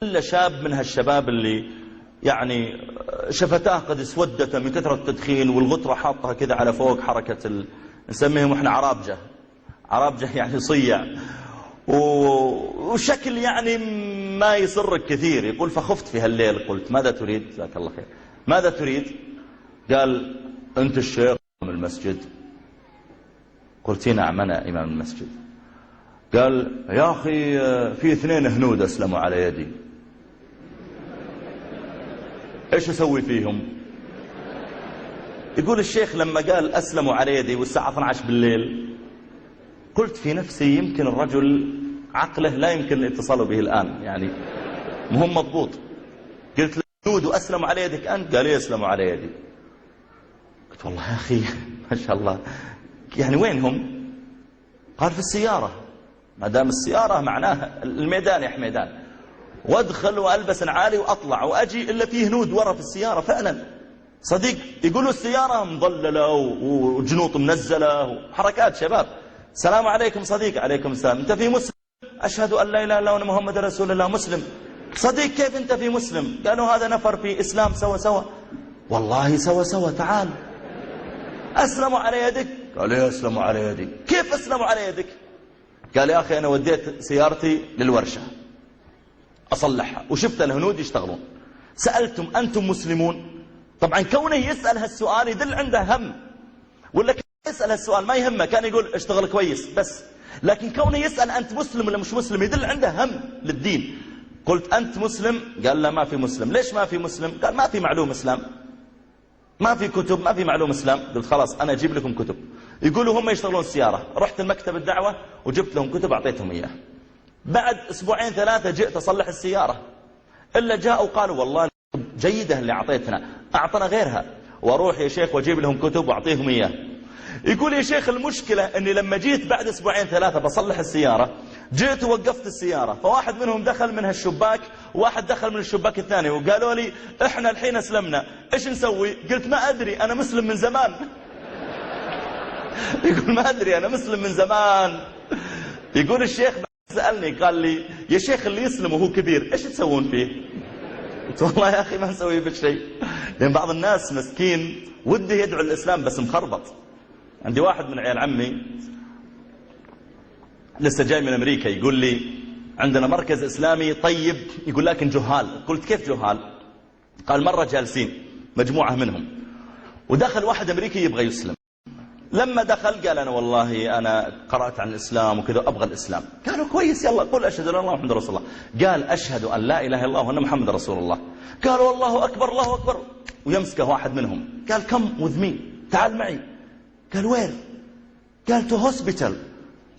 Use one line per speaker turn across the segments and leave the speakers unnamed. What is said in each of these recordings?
إلا شاب من هالشباب اللي يعني شفتاه قد اسودت من كثرة التدخين، والغطرة حاطها كذا على فوق حركة نسميهم احنا عرابجة. عرابجة يعني صيع، وشكل يعني ما يسرك كثير. يقول فخفت في هالليل، قلت ماذا تريد؟ جزاك الله خير. ماذا تريد؟ قال أنت الشيخ من المسجد؟ قلت نعم أنا إمام المسجد. قال يا أخي في 2 هنود أسلموا على يدي، إيش أسوي فيهم؟ يقول الشيخ لما قال أسلموا على يدي والساعة 12 بالليل، قلت في نفسي يمكن الرجل عقله لا يمكن الاتصال به الآن، يعني مهم مضبوط. قلت له هنود أسلموا على يدك أنت؟ قال أسلموا على يدي. قلت والله يا أخي ما شاء الله، يعني وين هم؟ قال في السيارة. ما دام السيارة معناها الميدان يا حميدان، وادخل والبس عالي واطلع واجي الا فيه هنود ورا في السيارة فعلا صديق. يقولوا السيارة مضللة وجنوط منزلة وحركات شباب. السلام عليكم صديق. عليكم السلام. انت في مسلم؟ اشهد ان لا اله الا الله وان محمد رسول الله. مسلم. صديق كيف انت في مسلم؟ قالوا هذا نفر في اسلام سوا سوا. والله سوا سوا، تعال. اسلموا على يدك؟ قال لي اسلموا على يدي. كيف اسلموا على يدك؟ قال يا أخي أنا وديت سيارتي للورشة أصلحها وشفت الهنود يشتغلون، سألتم أنتم مسلمون؟ طبعا كونه يسأل هالسؤال يدل عنده هم، ولا كان يسأل هالسؤال ما يهمه، كان يقول اشتغل كويس بس. لكن كونه يسأل أنت مسلم ولا مش مسلم يدل عنده هم للدين. قلت أنت مسلم؟ قال لا ما في مسلم. ليش ما في مسلم؟ قال ما في معلوم إسلام، ما في كتب، ما في معلوم إسلام. قلت خلاص أنا أجيب لكم كتب. يقولوا هم يشتغلون السيارة. رحت المكتب الدعوة وجبت لهم كتب أعطيتهم إياه. بعد 2 3 جئت أصلح السيارة، إلا جاءوا قالوا والله جيدة اللي أعطيتنا، أعطنا غيرها. وأروح يا شيخ وأجيب لهم كتب وأعطيهم إياه. يقول يا شيخ المشكلة أني لما جيت بعد 2 3 بصلح السيارة، جئت ووقفت السيارة، فواحد منهم دخل من هالشباك وواحد دخل من الشباك الثاني، وقالوا لي إحنا الحين أسلمنا، إيش نسوي؟ قلت ما أدري أنا مسلم من زمان. يقول ما أدري أنا مسلم من زمان. يقول الشيخ سألني قال لي يا شيخ اللي يسلم وهو كبير إيش تسوون فيه؟ قلت والله يا أخي ما نسوي فيه شيء، لأن بعض الناس مسكين وده يدعو الإسلام بس مخربط. عندي واحد من عيال عمي لسه جاي من أمريكا يقول لي عندنا مركز إسلامي طيب، يقول لكن جهال. قلت كيف جهال؟ قال مرة جالسين مجموعة منهم ودخل واحد أمريكي يبغى يسلم. لما دخل قال أنا والله أنا قرأت عن الإسلام وكذا أبغى الإسلام. قالوا كويس يلا قل أشهد أن لا إله إلا الله محمد رسول الله. قال أشهد أن لا إله إلا الله وأن محمد رسول الله. قالوا الله أكبر الله أكبر. ويمسكه واحد منهم قال كم with me، تعال معي. قال وين؟ قال تو هوسبيتال،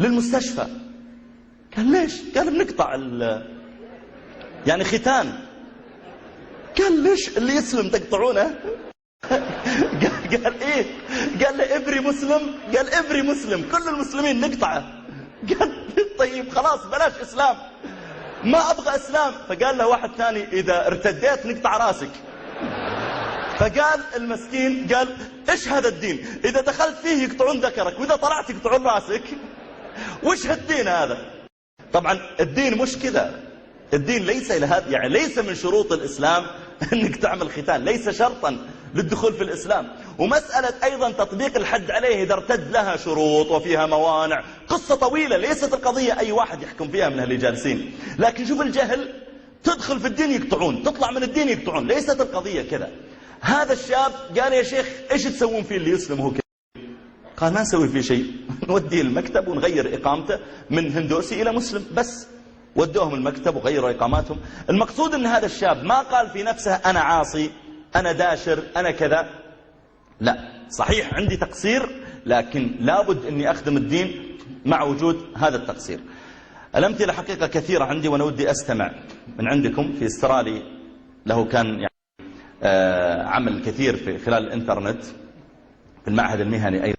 للمستشفى. قال ليش؟ قال بنقطع يعني ختان. قال ليش اللي يسلم تقطعونه؟ قال ايه؟ قال له افري مسلم. قال افري مسلم، كل المسلمين نقطعه. قال طيب خلاص بلاش اسلام، ما ابغى اسلام. فقال له واحد ثاني اذا ارتديت نقطع راسك. فقال المسكين قال ايش هذا الدين؟ اذا دخلت فيه يقطعون ذكرك واذا طلعت يقطعون راسك، وش هالدين هذا؟ طبعا الدين مش كذا، الدين ليس إلى هذا، يعني ليس من شروط الإسلام أنك تعمل ختان، ليس شرطا للدخول في الإسلام. ومسألة أيضا تطبيق الحد عليه إذا ارتد لها شروط وفيها موانع، قصة طويلة، ليست القضية أي واحد يحكم فيها من اللي جالسين. لكن شوف الجهل، تدخل في الدين يقطعون، تطلع من الدين يقطعون، ليست القضية كذا. هذا الشاب قال يا شيخ إيش تسوون فيه اللي يسلم هو كذا؟ قال ما نسوي فيه شيء، نوديه المكتب ونغير إقامته من هندوسي إلى مسلم بس. ودوهم المكتب وغيروا إقاماتهم. المقصود أن هذا الشاب ما قال في نفسه أنا عاصي، أنا داشر، أنا كذا. لا، صحيح عندي تقصير، لكن لابد أني أخدم الدين مع وجود هذا التقصير. الأمثلة حقيقة كثيرة عندي، وأنا ودي أستمع من عندكم. في استرالي له كان يعني عمل كثير في خلال الإنترنت في المعهد المهني أيضا.